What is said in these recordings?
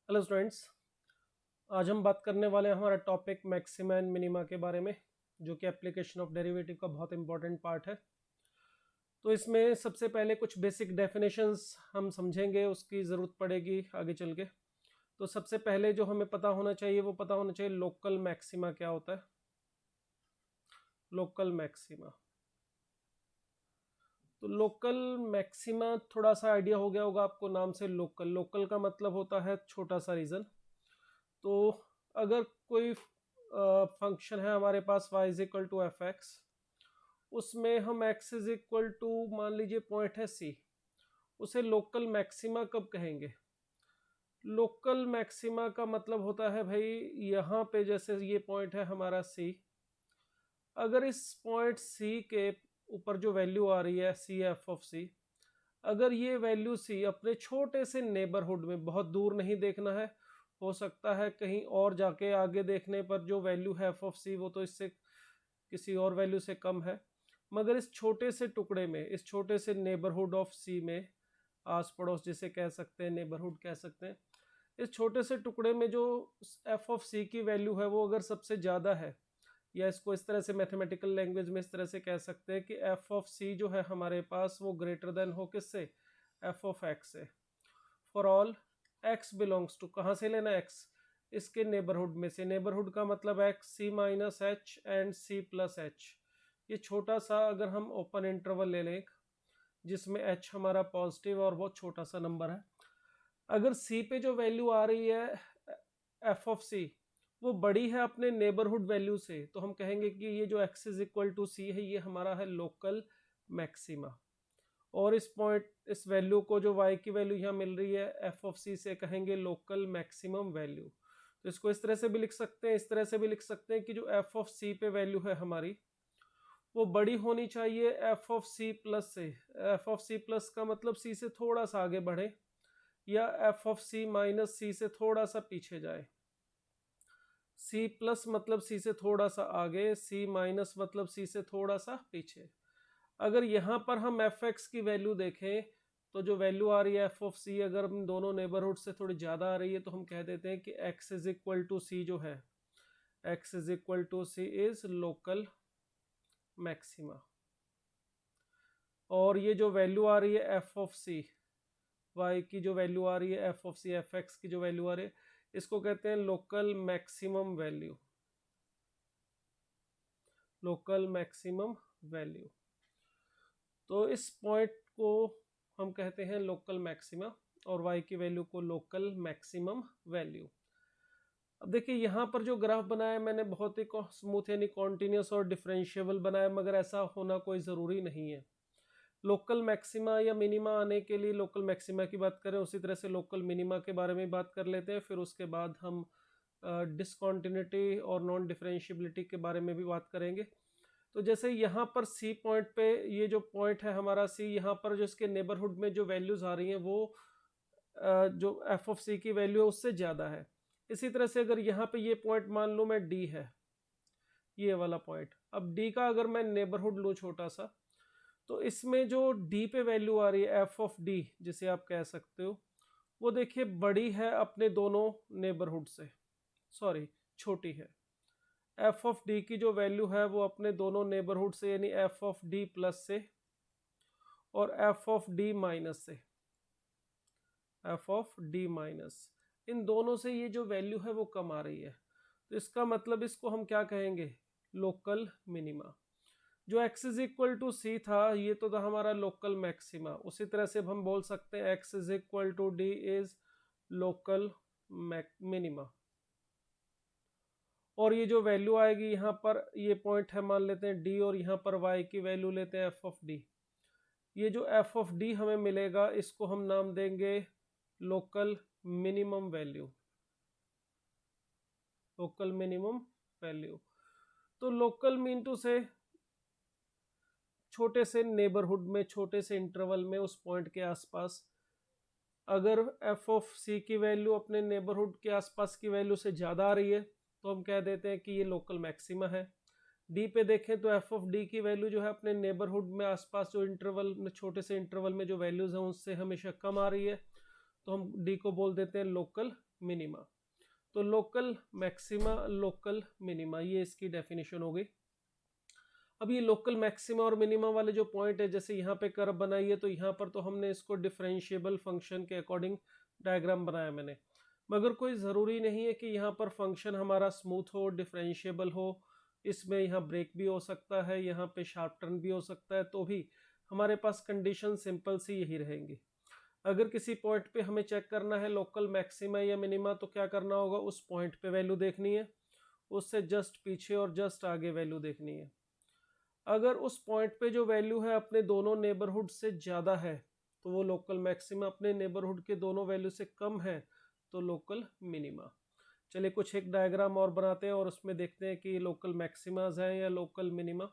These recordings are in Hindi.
Hello students. आज हम बात करने वाले हैं हमारा टॉपिक मैक्सिमा एंड मिनिमा के बारे में, जो कि एप्लीकेशन ऑफ डेरिवेटिव का बहुत इंपॉर्टेंट पार्ट है। तो इसमें सबसे पहले कुछ बेसिक डेफिनेशंस हम समझेंगे, उसकी ज़रूरत पड़ेगी आगे चल के। तो सबसे पहले जो हमें पता होना चाहिए वो पता होना चाहिए लोकल मैक्सिमा क्या होता है। लोकल मैक्सिमा, तो लोकल मैक्सिमा थोड़ा सा आइडिया हो गया होगा आपको नाम से। लोकल लोकल का मतलब होता है छोटा सा रीजन। तो अगर कोई फंक्शन है हमारे पास y is equal to f x, उसमें हम x इज इक्वल टू मान लीजिए पॉइंट है c, उसे लोकल मैक्सिमा कब कहेंगे? लोकल मैक्सिमा का मतलब होता है भाई, यहाँ पे जैसे ये पॉइंट है हमारा c, अगर इस पॉइंट c के ऊपर जो वैल्यू आ रही है सी एफ ऑफ सी, अगर ये वैल्यू सी अपने छोटे से नेबरहुड में, बहुत दूर नहीं देखना है, हो सकता है कहीं और जाके आगे देखने पर जो वैल्यू है एफ ऑफ सी वो तो इससे किसी और वैल्यू से कम है, मगर इस छोटे से टुकड़े में, इस छोटे से नेबरहुड ऑफ सी में, आस पड़ोस जिसे कह सकते हैं, नेबरहुड कह सकते हैं, इस छोटे से टुकड़े में जो एफ ऑफ सी की वैल्यू है वो अगर सबसे ज़्यादा है, या इसको इस तरह से मैथमेटिकल लैंग्वेज में इस तरह से कह सकते हैं कि एफ ऑफ सी जो है हमारे पास वो ग्रेटर देन हो किससे? एफ ऑफ एक्स से। For all x belongs to, कहाँ से लेना एक्स? इसके नेबरहुड में से। नेबरहुड का मतलब x, c minus h and c plus h. ये छोटा सा अगर हम ओपन इंटरवल ले लें जिसमें एच हमारा पॉजिटिव और बहुत छोटा सा नंबर है, अगर सी पे जो वैल्यू आ रही है एफ ऑफ सी वो बड़ी है अपने नेबरहुड वैल्यू से, तो हम कहेंगे कि ये जो x इज इक्वल टू सी है ये हमारा है लोकल मैक्सिमा। और इस पॉइंट, इस वैल्यू को जो y की वैल्यू यहाँ मिल रही है एफ ऑफ सी से, कहेंगे लोकल मैक्सिमम वैल्यू। तो इसको इस तरह से भी लिख सकते हैं, इस तरह से भी लिख सकते हैं कि जो एफ ऑफ सी पे वैल्यू है हमारी वो बड़ी होनी चाहिए एफ ऑफ सी प्लस से। एफ ऑफ सी प्लस का मतलब सी से थोड़ा सा आगे बढ़े, या एफ ऑफ सी माइनस सी से थोड़ा सा पीछे जाए। सी प्लस मतलब सी से थोड़ा सा आगे, सी माइनस मतलब सी से थोड़ा सा पीछे। अगर यहाँ पर हम एफ एक्स की वैल्यू देखें तो जो वैल्यू आ रही है एफ ऑफ सी, अगर हम दोनों नेबरहुड से थोड़ी ज़्यादा आ रही है तो हम कह देते हैं कि x is equal to c जो है, x is equal to c is local maxima. और ये जो वैल्यू आ रही है एफ ऑफ सी, वाई की जो वैल्यू आ रही है f of c, f x की जो वैल्यू आ रही है, इसको कहते हैं local maximum value. Local maximum value. तो इस पॉइंट को हम कहते हैं लोकल मैक्सिमा, और y की वैल्यू को लोकल मैक्सिमम वैल्यू। अब देखिए यहाँ पर जो ग्राफ बनाया मैंने बहुत ही स्मूथ यानी कॉन्टिन्यूस और डिफरेंशिएबल बनाया, मगर ऐसा होना कोई ज़रूरी नहीं है। लोकल मैक्सिमा या मिनिमा आने के लिए, लोकल मैक्सिमा की बात करें उसी तरह से लोकल मिनिमा के बारे में बात कर लेते हैं, फिर उसके बाद हम डिसकॉन्टिन्यूटी और नॉन डिफरेंशिएबिलिटी के बारे में भी बात करेंगे। तो जैसे यहाँ पर सी पॉइंट पे, ये जो पॉइंट है हमारा सी, यहाँ पर जो इसके नेबरहुड में जो वैल्यूज आ रही हैं वो जो एफ ऑफ सी की वैल्यू है उससे ज़्यादा है। इसी तरह से अगर यहाँ पे ये पॉइंट मान लो मैं डी है, ये वाला पॉइंट, अब डी का अगर मैं नेबरहुड लूँ छोटा सा, तो इसमें जो डी पे वैल्यू आ रही है एफ ऑफ डी जिसे आप कह सकते हो, वो देखिए बड़ी है अपने दोनों नेबरहुड से, सॉरी छोटी है। एफ ऑफ डी की जो वैल्यू है वो अपने दोनों नेबरहुड से, यानी एफ ऑफ डी प्लस से और एफ ऑफ डी माइनस से, एफ ऑफ डी माइनस, इन दोनों से ये जो वैल्यू है वो कम आ रही है। तो इसका मतलब इसको हम क्या कहेंगे? Local minima. जो x इज इक्वल टू सी था ये तो था हमारा लोकल मैक्सिमा, उसी तरह से अब हम बोल सकते हैं x is equal to d is local minima. और ये जो वैल्यू आएगी यहाँ पर, ये पॉइंट है मान लेते हैं डी, और यहाँ पर y की वैल्यू लेते हैं एफ ऑफ डी। ये जो एफ ऑफ डी हमें मिलेगा इसको हम नाम देंगे local minimum value. Local minimum value. तो लोकल मीन टू से छोटे से नेबरहुड में, छोटे से इंटरवल में, उस पॉइंट के आसपास अगर एफ ऑफ सी की वैल्यू अपने नेबरहुड के आसपास की वैल्यू से ज़्यादा आ रही है तो हम कह देते हैं कि ये लोकल मैक्सिमा है। डी पे देखें तो एफ ऑफ डी की वैल्यू जो है अपने नेबरहुड में आसपास जो इंटरवल में, छोटे से इंटरवल में जो वैल्यूज़ हैं उससे हमेशा कम आ रही है, तो हम डी को बोल देते हैं लोकल मिनिमा। तो लोकल मैक्सिमा, लोकल मिनिमा, ये इसकी डेफिनेशन हो गई। अब ये लोकल मैक्सिमा और मिनिमा वाले जो पॉइंट है, जैसे यहाँ पे कर्व बनाई है तो यहाँ पर तो हमने इसको डिफरेंशिएबल फंक्शन के अकॉर्डिंग डायग्राम बनाया मैंने, मगर कोई ज़रूरी नहीं है कि यहाँ पर फंक्शन हमारा स्मूथ हो, डिफरेंशिएबल हो। इसमें यहाँ ब्रेक भी हो सकता है, यहाँ पे शार्प टर्न भी हो सकता है, तो भी हमारे पास कंडीशन सिंपल सी यही रहेंगी। अगर किसी पॉइंट पे हमें चेक करना है लोकल मैक्सिमा या मिनिमा, तो क्या करना होगा, उस पॉइंट पे वैल्यू देखनी है, उससे जस्ट पीछे और जस्ट आगे वैल्यू देखनी है। अगर उस पॉइंट पे जो वैल्यू है अपने दोनों नेबरहुड से ज़्यादा है तो वो लोकल मैक्सिमा, अपने नेबरहुड के दोनों वैल्यू से कम है तो लोकल मिनिमा। चलिए कुछ एक डायग्राम और बनाते हैं और उसमें देखते हैं कि लोकल मैक्सिमाज हैं या लोकल मिनिमा।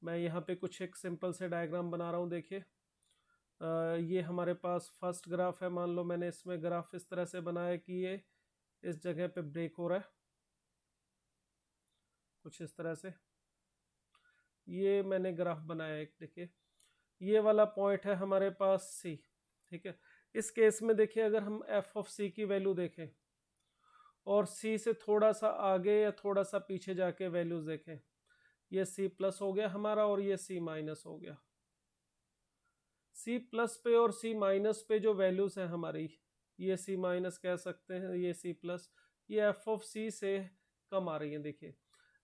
मैं यहाँ पे कुछ एक सिंपल से डायग्राम बना रहा हूँ। देखिए ये हमारे पास फर्स्ट ग्राफ है। मान लो मैंने इसमें ग्राफ इस तरह से बनाया कि ये इस जगह पे ब्रेक हो रहा है, कुछ इस तरह से। ये मैंने ग्राफ बनाया एक, देखिए ये वाला पॉइंट है हमारे पास सी, ठीक है। इस केस में देखिए अगर हम एफ ऑफ सी की वैल्यू देखें और सी से थोड़ा सा आगे या थोड़ा सा पीछे जाके वैल्यूज देखें, ये सी प्लस हो गया हमारा और ये सी माइनस हो गया। सी प्लस पे और सी माइनस पे जो वैल्यूज हैं हमारी, ये सी माइनस कह सकते हैं, ये सी प्लस, ये एफ ऑफ सी से कम आ रही है। देखिए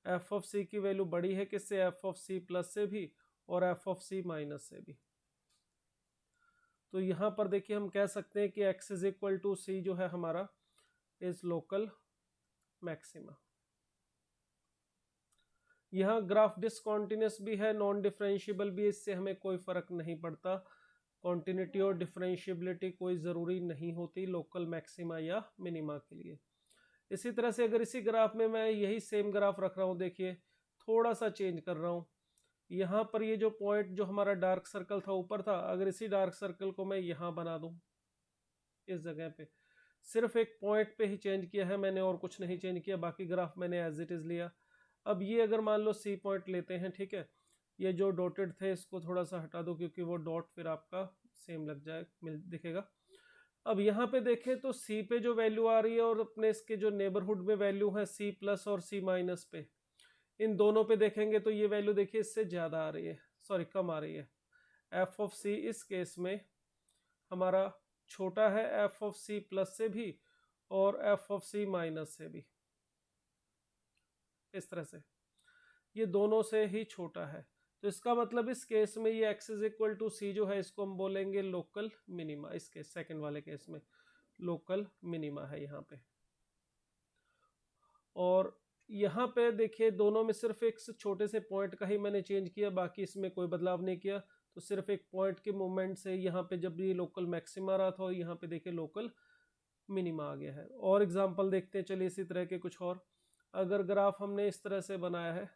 एफ ऑफ सी की वैल्यू बड़ी है किससे, एफ ऑफ सी प्लस से भी और एफ ऑफ सी माइनस से भी। तो यहाँ पर देखिए हम कह सकते हैं कि x is equal to c जो है हमारा इज लोकल मैक्सिमा। यहाँ ग्राफ डिसकॉन्टिन्यूस भी है, नॉन डिफरेंशिएबल भी है, इससे हमें कोई फर्क नहीं पड़ता। कॉन्टिन्यूटी और डिफरेंशिएबिलिटी कोई ज़रूरी नहीं होती लोकल मैक्सिमा या मिनिमा के लिए। इसी तरह से अगर इसी ग्राफ में मैं यही सेम ग्राफ रख रहा हूँ, देखिए थोड़ा सा चेंज कर रहा हूँ। यहाँ पर ये जो पॉइंट जो हमारा डार्क सर्कल था ऊपर था, अगर इसी डार्क सर्कल को मैं यहाँ बना दूँ इस जगह पे, सिर्फ एक पॉइंट पे ही चेंज किया है मैंने और कुछ नहीं चेंज किया, बाकी ग्राफ मैंने एज इट इज़ लिया। अब ये अगर मान लो सी पॉइंट लेते हैं, ठीक है, ये जो डॉटेड थे इसको थोड़ा सा हटा दो क्योंकि वो डॉट फिर आपका सेम लग जाए, दिखेगा। अब यहाँ पे देखें तो सी पे जो वैल्यू आ रही है और अपने इसके जो नेबरहुड में वैल्यू है सी प्लस और सी माइनस पे, इन दोनों पे देखेंगे तो ये वैल्यू देखिए इससे ज़्यादा आ रही है, सॉरी कम आ रही है। एफ ऑफ सी इस केस में हमारा छोटा है एफ ऑफ सी प्लस से भी और एफ ऑफ सी माइनस से भी, इस तरह से ये दोनों से ही छोटा है। तो इसका मतलब इस केस में ये x is equal to c जो है इसको हम बोलेंगे लोकल मिनिमा। इस केस सेकेंड वाले केस में लोकल मिनिमा है यहाँ पे। और यहाँ पे देखिए दोनों में सिर्फ एक छोटे से पॉइंट का ही मैंने चेंज किया, बाकी इसमें कोई बदलाव नहीं किया। तो सिर्फ एक पॉइंट के मूवमेंट से यहाँ पे जब ये लोकल मैक्सिमा रहा था और यहाँ पे देखिए लोकल मिनिमा आ गया है। और एग्जांपल देखते हैं चलिए इसी तरह के कुछ और। अगर ग्राफ हमने इस तरह से बनाया है,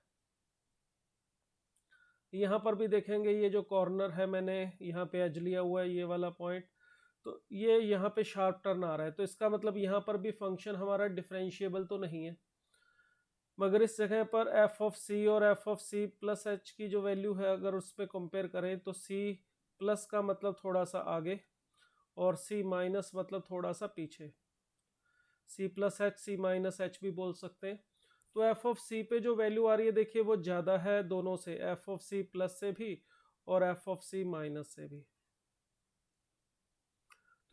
यहाँ पर भी देखेंगे ये जो कॉर्नर है मैंने यहाँ पे एज लिया हुआ है ये वाला पॉइंट, तो ये यहाँ पे शार्प टर्न आ रहा है, तो इसका मतलब यहाँ पर भी फंक्शन हमारा डिफरेंशिएबल तो नहीं है। मगर इस जगह पर एफ ऑफ सी और f of c plus h की जो वैल्यू है अगर उस पर कंपेयर करें तो सी प्लस का मतलब थोड़ा सा आगे और सी माइनस मतलब थोड़ा सा पीछे। C plus h c minus h भी बोल सकते हैं। तो एफ ऑफ सी पे जो वैल्यू आ रही है देखिए वो ज़्यादा है दोनों से, एफ ऑफ सी प्लस से भी और एफ ऑफ सी माइनस से भी।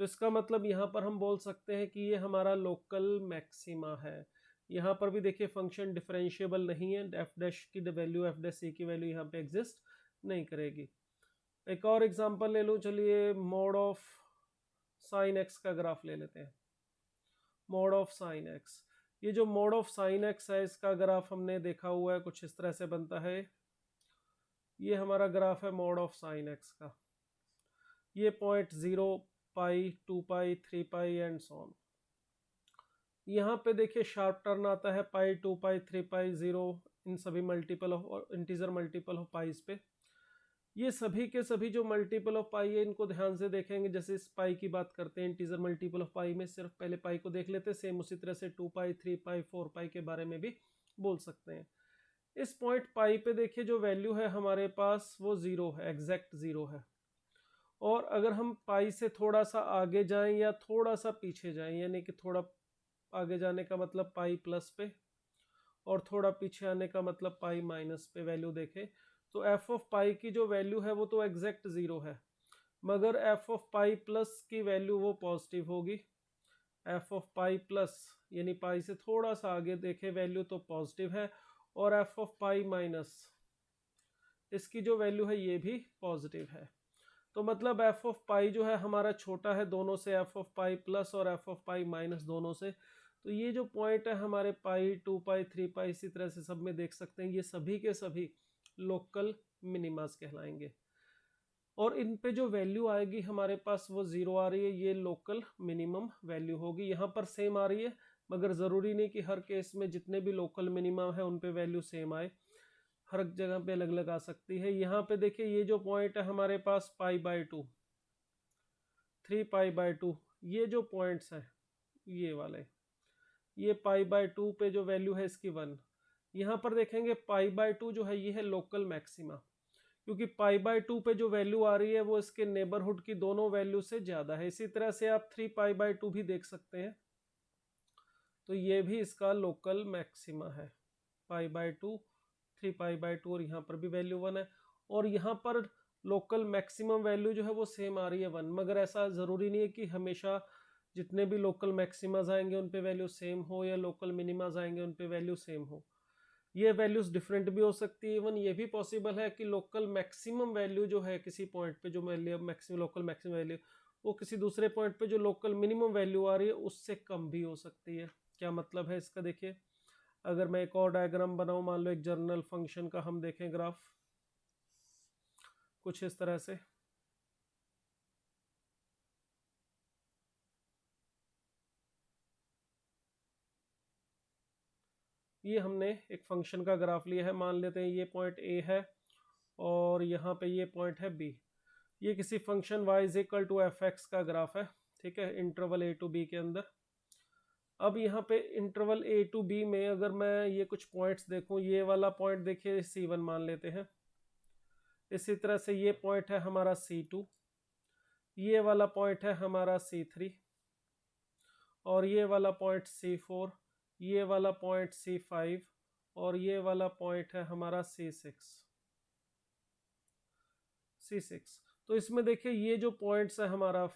तो इसका मतलब यहाँ पर हम बोल सकते हैं कि ये हमारा लोकल मैक्सिमा है। यहाँ पर भी देखिए फंक्शन डिफरेंशिएबल नहीं है, एफ डैश की वैल्यू एफ डैश सी की वैल्यू यहाँ पे एग्जिस्ट नहीं करेगी। एक और एग्जांपल ले लूँ, चलिए मोड ऑफ साइन एक्स का ग्राफ ले लेते हैं। मोड ऑफ साइन एक्स, ये जो मोड ऑफ साइन एक्स है इसका ग्राफ हमने देखा हुआ है, कुछ इस तरह से बनता है। ये हमारा ग्राफ है मोड ऑफ साइन एक्स का। ये point 0 pi 2 pi 3 pi and so on. यहाँ पे देखिए शार्प टर्न आता है पाई 2 पाई 3 पाई 0, इन सभी multiple of integer multiple of pies पे। ये सभी के सभी जो मल्टीपल ऑफ पाई है इनको ध्यान से देखेंगे। जैसे इस पाई की बात करते हैं इंटीजर मल्टीपल ऑफ पाई में, सिर्फ पहले पाई को देख लेते हैं, सेम उसी तरह से 2 पाई 3 पाई 4 पाई के बारे में भी बोल सकते हैं। इस पॉइंट पाई पे देखिए जो वैल्यू है हमारे पास वो 0 है, एग्जैक्ट 0 है। और अगर हम पाई से थोड़ा सा आगे जाएं या थोड़ा सा पीछे जाएं, यानी कि थोड़ा आगे जाने का मतलब पाई प्लस पे और थोड़ा पीछे आने का मतलब पाई माइनस पे वैल्यू देखें, तो एफ ऑफ पाई की जो वैल्यू है वो तो एग्जैक्ट जीरो है, मगर एफ ऑफ पाई प्लस की वैल्यू वो पॉजिटिव होगी। एफ ऑफ पाई प्लस यानी पाई से थोड़ा सा आगे देखे वैल्यू तो पॉजिटिव है, और एफ ऑफ पाई माइनस इसकी जो वैल्यू है ये भी पॉजिटिव है। तो मतलब एफ ऑफ पाई जो है हमारा छोटा है दोनों से, एफ ऑफ पाई प्लस और एफ ऑफ पाई माइनस दोनों से। तो ये जो पॉइंट है हमारे पाई, 2 पाई, 3 पाई, इसी तरह से सब में देख सकते हैं, ये सभी के सभी लोकल मिनिमास कहलाएंगे। और इन पे जो वैल्यू आएगी हमारे पास वो जीरो आ रही है, ये लोकल मिनिमम वैल्यू होगी। यहाँ पर सेम आ रही है, मगर ज़रूरी नहीं कि हर केस में जितने भी लोकल मिनिमम है उन पे वैल्यू सेम आए, हर जगह पे अलग अलग आ सकती है। यहाँ पे देखिए ये जो पॉइंट है हमारे पास पाई बाय 2, 3 पाई बाय 2, ये जो पॉइंट्स हैं ये वाले, ये पाई बाय 2 पे जो वैल्यू है इसकी 1। यहाँ पर देखेंगे पाई बाय 2 जो है ये है लोकल मैक्सिमा, क्योंकि पाई बाय 2 पे जो वैल्यू आ रही है वो इसके नेबरहुड की दोनों वैल्यू से ज़्यादा है। इसी तरह से आप 3 पाई बाय 2 भी देख सकते हैं, तो ये भी इसका लोकल मैक्सिमा है, पाई बाय 2, 3 पाई बाय 2, और यहाँ पर भी वैल्यू 1 है। और यहाँ पर लोकल मैक्सिमम वैल्यू जो है वो सेम आ रही है 1, मगर ऐसा ज़रूरी नहीं है कि हमेशा जितने भी लोकल मैक्सिमाज आएंगे उन पे वैल्यू सेम हो या लोकल मिनिमाज आएंगे उन पे वैल्यू सेम हो। ये वैल्यूज डिफरेंट भी हो सकती है। इवन ये भी पॉसिबल है कि लोकल मैक्सिमम वैल्यू जो है किसी पॉइंट पे, जो मैक्सिमम लोकल मैक्सिमम वैल्यू, वो किसी दूसरे पॉइंट पे जो लोकल मिनिमम वैल्यू आ रही है उससे कम भी हो सकती है। क्या मतलब है इसका, देखिए अगर मैं एक और डायग्राम बनाऊं, मान लो एक जर्नल फंक्शन का हम देखें ग्राफ कुछ इस तरह से। ये हमने एक फंक्शन का ग्राफ लिया है, मान लेते हैं ये पॉइंट ए है और यहाँ पे ये पॉइंट है बी। ये किसी function y is equal to f x का ग्राफ है, ठीक है, इंटरवल ए टू बी के अंदर। अब यहाँ पे इंटरवल ए टू बी में अगर मैं ये कुछ पॉइंट्स देखूं, ये वाला पॉइंट देखिए C1 मान लेते हैं, इसी तरह से ये पॉइंट है हमारा C2, ये वाला पॉइंट है हमारा C3, और ये वाला पॉइंट C4, ये वाला पॉइंट C5, और ये वाला पॉइंट है हमारा C6। तो इसमें देखिए ये जो पॉइंट्स है हमारा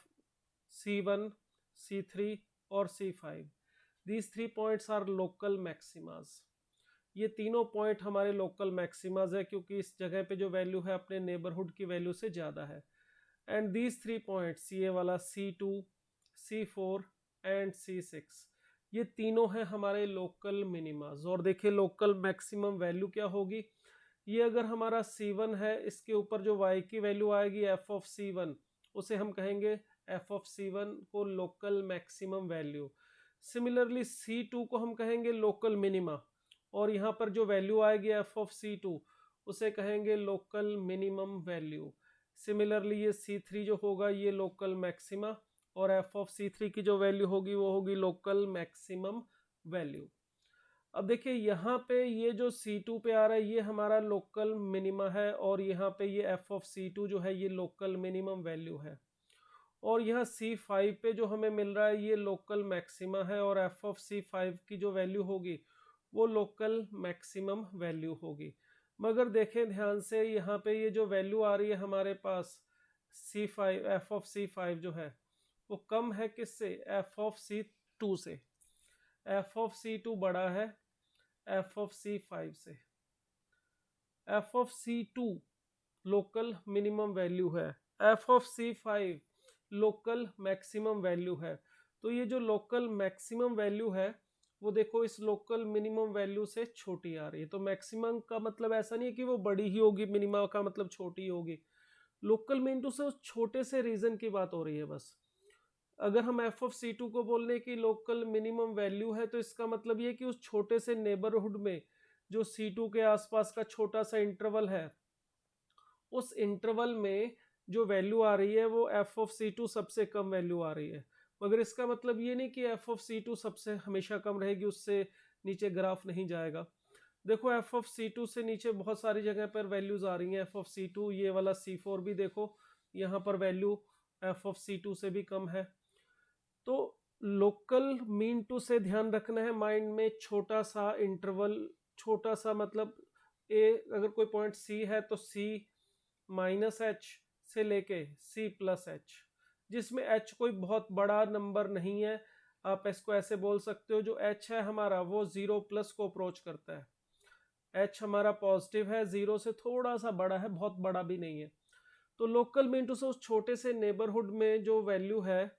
C1, C3 और C5, these 3 points are local maxima. ये तीनों पॉइंट हमारे लोकल मैक्सिमाज है, क्योंकि इस जगह पे जो वैल्यू है अपने नेबरहुड की वैल्यू से ज़्यादा है। एंड दीज 3 पॉइंट्स, ये वाला C2, C4 एंड C6, ये तीनों हैं हमारे लोकल मिनिमाज। और देखिए लोकल मैक्सिमम वैल्यू क्या होगी, ये अगर हमारा C1 है, इसके ऊपर जो y की वैल्यू आएगी f ऑफ C1, उसे हम कहेंगे f ऑफ C1 को local maximum value. Similarly C2 को हम कहेंगे लोकल मिनिमा, और यहाँ पर जो वैल्यू आएगी f ऑफ C2 उसे कहेंगे लोकल मिनिमम वैल्यू। सिमिलरली ये C3 जो होगा ये लोकल मैक्सिमा, और f ऑफ C3 की जो वैल्यू होगी वो होगी लोकल मैक्सिमम वैल्यू। अब देखिए यहाँ पे ये जो C2 पे आ रहा है ये हमारा लोकल मिनिमा है, और यहाँ पे ये f ऑफ C2 जो है ये लोकल मिनिमम वैल्यू है, और यहाँ C5 पे जो हमें मिल रहा है ये लोकल मैक्सिमा है, और f ऑफ C5 की जो वैल्यू होगी वो लोकल मैक्सिमम वैल्यू होगी। मगर देखें ध्यान से, यहाँ पे ये जो वैल्यू आ रही है हमारे पास C5, f ऑफ C5 जो है वो कम है किससे, f ऑफ C2 से। f ऑफ C2 बड़ा है f ऑफ C5 से। f of C2 local minimum value है, f of C5 local maximum value है। तो ये जो लोकल मैक्सिमम वैल्यू है वो देखो इस लोकल मिनिमम वैल्यू से छोटी आ रही है। तो मैक्सिमम का मतलब ऐसा नहीं है कि वो बड़ी ही होगी, मिनिमम का मतलब छोटी होगी। लोकल मिनिमम से उस छोटे से रीजन की बात हो रही है बस। अगर हम f ऑफ C2 को बोलने की लोकल मिनिमम वैल्यू है तो इसका मतलब ये कि उस छोटे से नेबरहुड में जो C2 के आसपास का छोटा सा इंटरवल है, उस इंटरवल में जो वैल्यू आ रही है वो f ऑफ C2 सबसे कम वैल्यू आ रही है। मगर इसका मतलब ये नहीं कि f ऑफ C2 सबसे हमेशा कम रहेगी, उससे नीचे ग्राफ नहीं जाएगा। देखो f ऑफ C2 से नीचे बहुत सारी जगह पर वैल्यूज आ रही हैं f ऑफ C2, ये वाला C4 भी देखो यहाँ पर वैल्यू एफ ऑफ C2 से भी कम है। तो लोकल मीन टू से ध्यान रखना है माइंड में, छोटा सा इंटरवल, छोटा सा मतलब ए अगर कोई पॉइंट C है तो C माइनस एच से लेके C प्लस एच, जिसमें h कोई बहुत बड़ा नंबर नहीं है। आप इसको ऐसे बोल सकते हो, जो h है हमारा वो 0 प्लस को अप्रोच करता है। h हमारा पॉजिटिव है, 0 से थोड़ा सा बड़ा है, बहुत बड़ा भी नहीं है। तो लोकल मीन टू से उस छोटे से नेबरहुड में जो वैल्यू है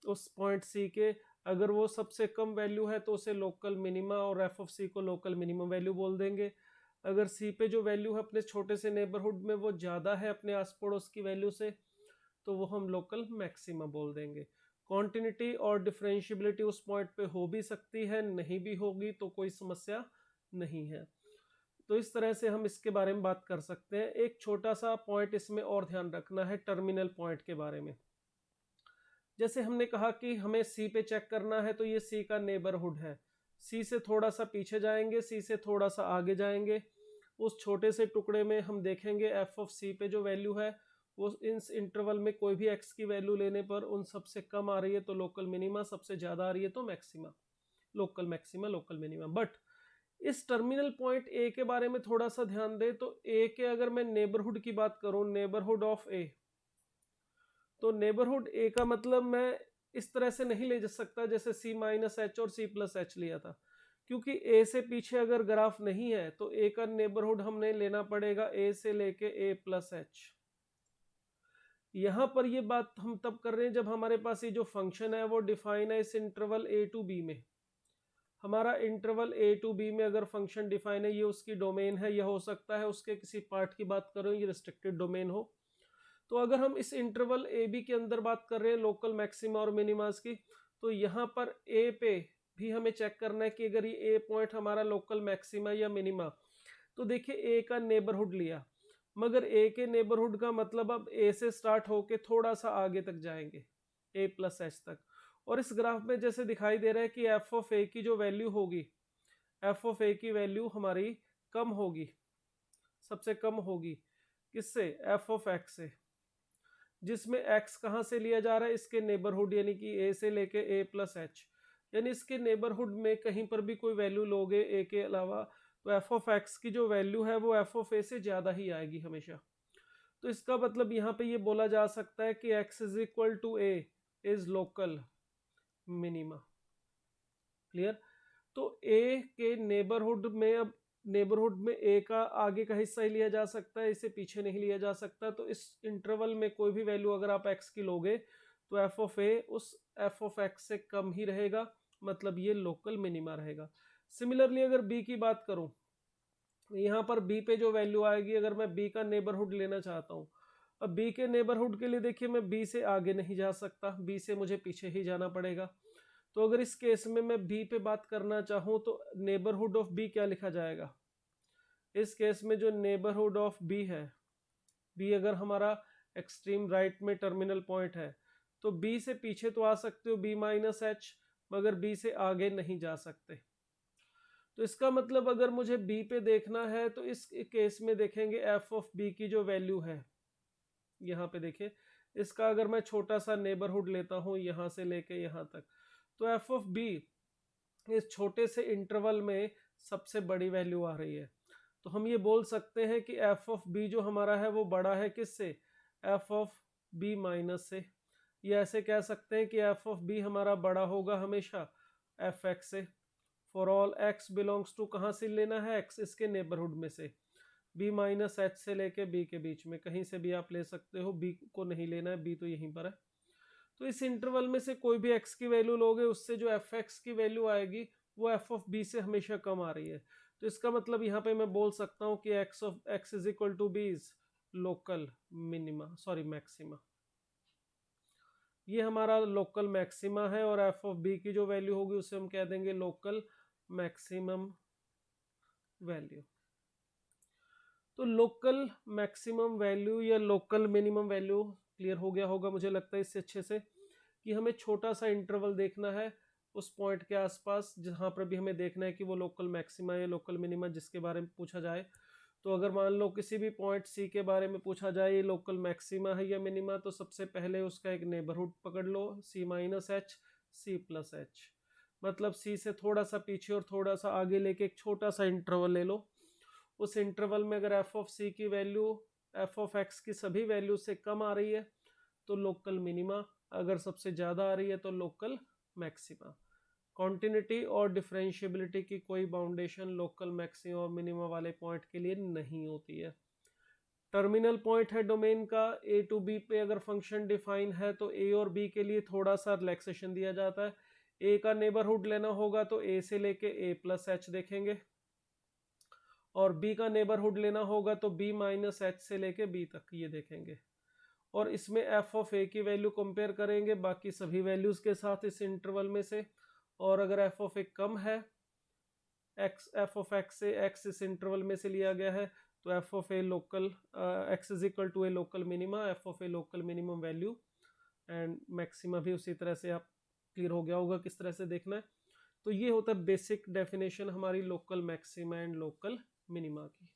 उस पॉइंट C के, अगर वो सबसे कम वैल्यू है तो उसे लोकल मिनिमा और एफ ऑफ C को लोकल मिनिमम वैल्यू बोल देंगे। अगर C पे जो वैल्यू है अपने छोटे से नेबरहुड में वो ज़्यादा है अपने आस पड़ोस की वैल्यू से, तो वो हम लोकल मैक्सिमा बोल देंगे। कॉन्टिन्यूटी और डिफरेंशियबिलिटी उस पॉइंट पे हो भी सकती है, नहीं भी होगी तो कोई समस्या नहीं है। तो इस तरह से हम इसके बारे में बात कर सकते हैं। एक छोटा सा पॉइंट इसमें और ध्यान रखना है टर्मिनल पॉइंट के बारे में। जैसे हमने कहा कि हमें C पे चेक करना है, तो ये C का नेबरहुड है। C से थोड़ा सा पीछे जाएंगे, C से थोड़ा सा आगे जाएंगे, उस छोटे से टुकड़े में हम देखेंगे एफ ऑफ C पे जो वैल्यू है वो इस इंटरवल में कोई भी x की वैल्यू लेने पर उन सबसे कम आ रही है तो लोकल मिनिमा, सबसे ज़्यादा आ रही है तो maxima, local maxima local minima. But इस टर्मिनल पॉइंट A के बारे में थोड़ा सा ध्यान दें, तो A के अगर मैं नेबरहुड की बात करूं, नेबरहुड ऑफ A, तो नेबरहुड A का मतलब मैं इस तरह से नहीं ले जा सकता जैसे C माइनस एच और C प्लस एच लिया था, क्योंकि A से पीछे अगर ग्राफ नहीं है तो A का नेबरहुड हमने लेना पड़ेगा A से लेके A प्लस एच। यहाँ पर ये बात हम तब कर रहे हैं जब हमारे पास ये जो फंक्शन है वो डिफाइन है इस इंटरवल A टू B में। हमारा इंटरवल A टू B में अगर फंक्शन डिफाइन है, ये उसकी डोमेन है, यह हो सकता है उसके किसी पार्ट की बात करो ये रिस्ट्रिक्टेड डोमेन हो। तो अगर हम इस इंटरवल ए बी के अंदर बात कर रहे हैं लोकल मैक्सिमा और मिनिमास की, तो यहाँ पर ए पे भी हमें चेक करना है कि अगर ये ए पॉइंट हमारा लोकल मैक्सिमा या मिनिमा, तो देखिए ए का नेबरहुड लिया, मगर ए के नेबरहुड का मतलब अब ए से स्टार्ट होके थोड़ा सा आगे तक जाएंगे ए प्लस एच तक। और इस ग्राफ में जैसे दिखाई दे रहा है कि एफ ऑफ ए की जो वैल्यू होगी, एफ ऑफ ए की वैल्यू हमारी कम होगी, सबसे कम होगी किससे, एफ ऑफ एक्स से, जिसमें x कहाँ से लिया जा रहा है, इसके नेबरहुड यानी कि a से लेके a प्लस एच, यानी इसके नेबरहुड में कहीं पर भी कोई वैल्यू लोगे a के अलावा तो f ऑफ x की जो वैल्यू है वो f ऑफ a से ज़्यादा ही आएगी हमेशा। तो इसका मतलब यहाँ पे ये बोला जा सकता है कि x is equal to a is local minima. Clear. तो a के नेबरहुड में, अब नेबरहुड में a का आगे का हिस्सा ही लिया जा सकता है, इसे पीछे नहीं लिया जा सकता। तो इस इंटरवल में कोई भी वैल्यू अगर आप x की लोगे तो f ऑफ a उस f ऑफ x से कम ही रहेगा, मतलब ये लोकल मिनिमा रहेगा। सिमिलरली अगर b की बात करूं, यहाँ पर b पे जो वैल्यू आएगी, अगर मैं b का नेबरहुड लेना चाहता हूँ, अब b के नेबरहुड के लिए देखिए मैं b से आगे नहीं जा सकता, b से मुझे पीछे ही जाना पड़ेगा। तो अगर इस केस में मैं b पे बात करना चाहूँ तो नेबरहुड ऑफ b क्या लिखा जाएगा, इस केस में जो नेबरहुड ऑफ b है, b अगर हमारा एक्सट्रीम राइट में टर्मिनल पॉइंट है तो b से पीछे तो आ सकते हो b माइनस एच, मगर b से आगे नहीं जा सकते। तो इसका मतलब अगर मुझे b पे देखना है तो इस केस में देखेंगे f ऑफ b की जो वैल्यू है, यहाँ पे देखिए इसका अगर मैं छोटा सा नेबरहुड लेता हूँ यहाँ से लेके यहाँ तक, तो f ऑफ b इस छोटे से इंटरवल में सबसे बड़ी वैल्यू आ रही है। तो हम ये बोल सकते हैं कि f ऑफ b जो हमारा है वो बड़ा है किससे, f ऑफ b माइनस से। ये ऐसे कह सकते हैं कि f ऑफ b हमारा बड़ा होगा हमेशा एफ एक्स से। For all x belongs to, कहाँ से लेना है x, इसके नेबरहुड में से, b माइनस एच से लेके b के बीच में कहीं से भी आप ले सकते हो, b को नहीं लेना है, b तो यहीं पर है। तो इस इंटरवल में से कोई भी x की वैल्यू लोगे उससे जो एफ एक्स की वैल्यू आएगी वो एफ ऑफ b से हमेशा कम आ रही है। तो इसका मतलब यहाँ पे मैं बोल सकता हूँ कि x of x is equal to b is local minima, sorry maxima. ये हमारा लोकल मैक्सिमा है और एफ ऑफ b की जो वैल्यू होगी उसे हम कह देंगे लोकल मैक्सिमम वैल्यू। तो लोकल मैक्सिमम वैल्यू या लोकल मिनिमम वैल्यू क्लियर हो गया होगा मुझे लगता है इससे अच्छे से, कि हमें छोटा सा इंटरवल देखना है उस पॉइंट के आसपास जहाँ पर भी हमें देखना है कि वो लोकल मैक्सिमा या लोकल मिनिमा जिसके बारे में पूछा जाए तो अगर मान लो किसी भी पॉइंट सी के बारे में पूछा जाए ये लोकल मैक्सिमा है या मिनिमा, तो सबसे पहले उसका एक नेबरहुड पकड़ लो, c minus h, c plus h, मतलब सी से थोड़ा सा पीछे और थोड़ा सा आगे लेके एक छोटा सा इंटरवल ले लो। उस इंटरवल में अगर एफ ऑफ सी की वैल्यू एफ ऑफ एक्स की सभी वैल्यू से कम आ रही है तो लोकल मिनिमा, अगर सबसे ज़्यादा आ रही है तो लोकल मैक्सिमा। कॉन्टिन्यूटी और डिफरेंशिएबिलिटी की कोई बाउंडेशन लोकल मैक्सिमा और मिनिमा वाले पॉइंट के लिए नहीं होती है। टर्मिनल पॉइंट है डोमेन का, ए टू बी पे अगर फंक्शन डिफाइन है तो ए और बी के लिए थोड़ा सा रिलैक्सेशन दिया जाता है। ए का नेबरहुड लेना होगा तो ए से लेके ए प्लस एच देखेंगे, और बी का नेबरहुड लेना होगा तो बी माइनस एच से लेके बी तक ये देखेंगे। और इसमें एफ ऑफ ए की वैल्यू कंपेयर करेंगे बाकी सभी वैल्यूज के साथ इस इंटरवल में से, और अगर एफ ऑफ ए कम है एक्स, एफ ऑफ एक्स से एक्स इस इंटरवल में से लिया गया है, तो f of a local x is equal to a local minima, f of a local minimum value, and maxima भी उसी तरह से आप क्लियर हो गया होगा किस तरह से देखना है। तो ये होता है बेसिक डेफिनेशन हमारी local maxima and local minima की।